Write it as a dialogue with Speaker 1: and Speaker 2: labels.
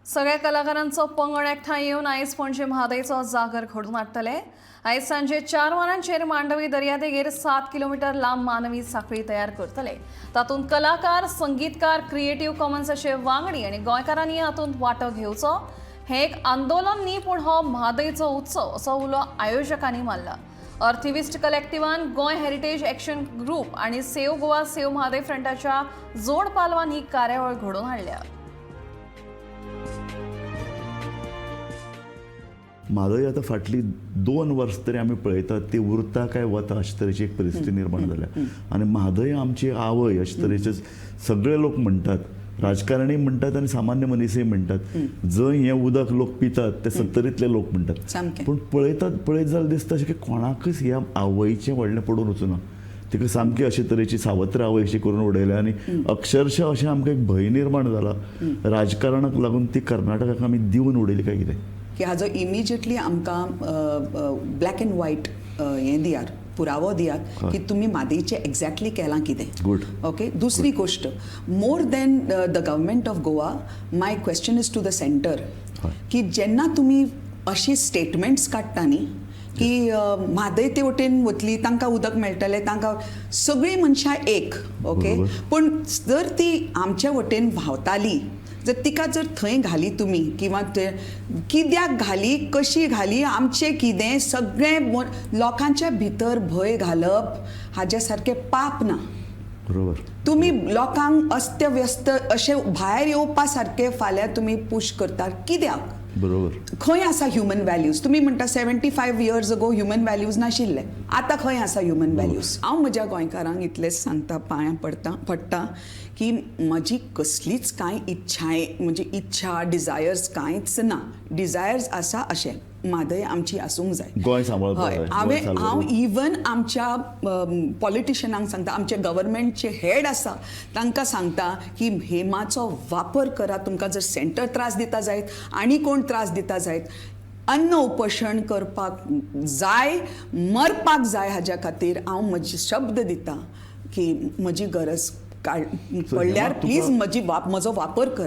Speaker 1: सगळ्या कलाकारांचो पंगड एकठांय येवन आयज पणजे म्हादयचो जागर घडोवन हाडटले। आयज सांजे 4 वरांचेर मांडवी दर्यादेगेर 7 किलोमीटर लांब मानवी साखळी तयार करतले। तातूंत कलाकार, संगीतकार, क्रिएटिव्ह कॉमन्साचे वांगडी आनी गोंयकारांनी हातूंत वांटो घेवचो। हें एक आंदोलन न्ही, पूण हो म्हादयचो उत्सव असो उलो आयोजकांनी मारला। अर्थीविस्ट कलेक्टिवान, गोंय हेरिटेज एक्शन ग्रुप आनी सेव गोवा सेव म्हादय फ्रंटाच्या जोड पालवान ही कार्यावळ घडोवन हाडल्या।
Speaker 2: म्हादय आतां फाटली 2 वर्सां तरी आमी पळयतात ती उरता काय वता अशे तरेची एक परिस्थिती निर्माण जाल्या। आनी म्हादय आमची आवय अशे तरेचे सगळे लोक म्हणटात, राजकारणी म्हणटात आनी सामान्य मनीसय म्हणटात। जंय हें उदक लोक पितात ते 70रीतले लोक म्हणटात, पूण पळयत जाल्यार दिसता अशें की कोणाकच ह्या आवयचें व्हडलें पडून वचुना। तिका सामकी अशे तरेची सावत्र आवय अशी करून उडयल्या आनी अक्षरशः अशें आमकां एक भंय निर्माण जाला राजकारणाक लागून ती कर्नाटकाक आमी दिवन उडयली काय कितें
Speaker 3: की हाजो इमिजिएटली आमकां ब्लॅक एंड व्हाईट हें दियात, पुरावो दियात की तुम्ही म्हादयचें एक्झॅक्टली केलां कितें।
Speaker 2: Good
Speaker 3: okay. दुसरी गोष्ट, more than the government of Goa, my question is to the centre की जेन्ना तुमी अशी स्टेटमेंट्स काडटा न्ही की म्हादय ते वटेन वतली, तांकां उदक मेळटलें, तांकां सगळीं मनशां एक, ओके, पूण जर ती आमच्या वटेन व्हांवताली जर तिका जर थंय घाली तुमी किंवा कित्याक घाली, कशी घाली, आमचें कितें, सगळें लोकांच्या भितर भंय घालप हाजे सारकें पाप ना।
Speaker 2: बरोबर।
Speaker 3: तुम्ही लोकांक अस्तव्यस्त अशे भायर येवपा सारके फाल्यां तुमी पुश करतात कित्याक?
Speaker 2: बरोबर।
Speaker 3: खंय आसा ह्युमन व्हॅल्यूज? तुम्ही म्हणटा 75 इयर्स अगो ह्युमन व्हॅल्यूज नाशिल्ले, आतां खंय आसा ह्युमन व्हॅल्यूज? हांव म्हज्या गोंयकारांक इतलेंच सांगता, पांयां पडटा की म्हजी कसलीच कांय म्हणजे इच्छा, डिझायर्स कांयच ना। डिझायर्स आसा अशें म्हादय आमची आसूंक जाय,
Speaker 2: गोंय सांबाळपाक
Speaker 3: जाय। हांव इवन आमच्या पॉलिटिशियनांक सांगता, आमचे गव्हर्मेंटचे हेड आसा तांकां सांगता की हेमाचो वापर करा। तुमकां जर सेंटर त्रास दिता जायत आनी कोण त्रास दिता जायत, अन्न उपोशण करपाक जाय, मरपाक जाय। हाज्या खातीर हांव म्हजे शब्द दिता की म्हजी गरज पडल्यार प्लीज म्हजो वापर करा।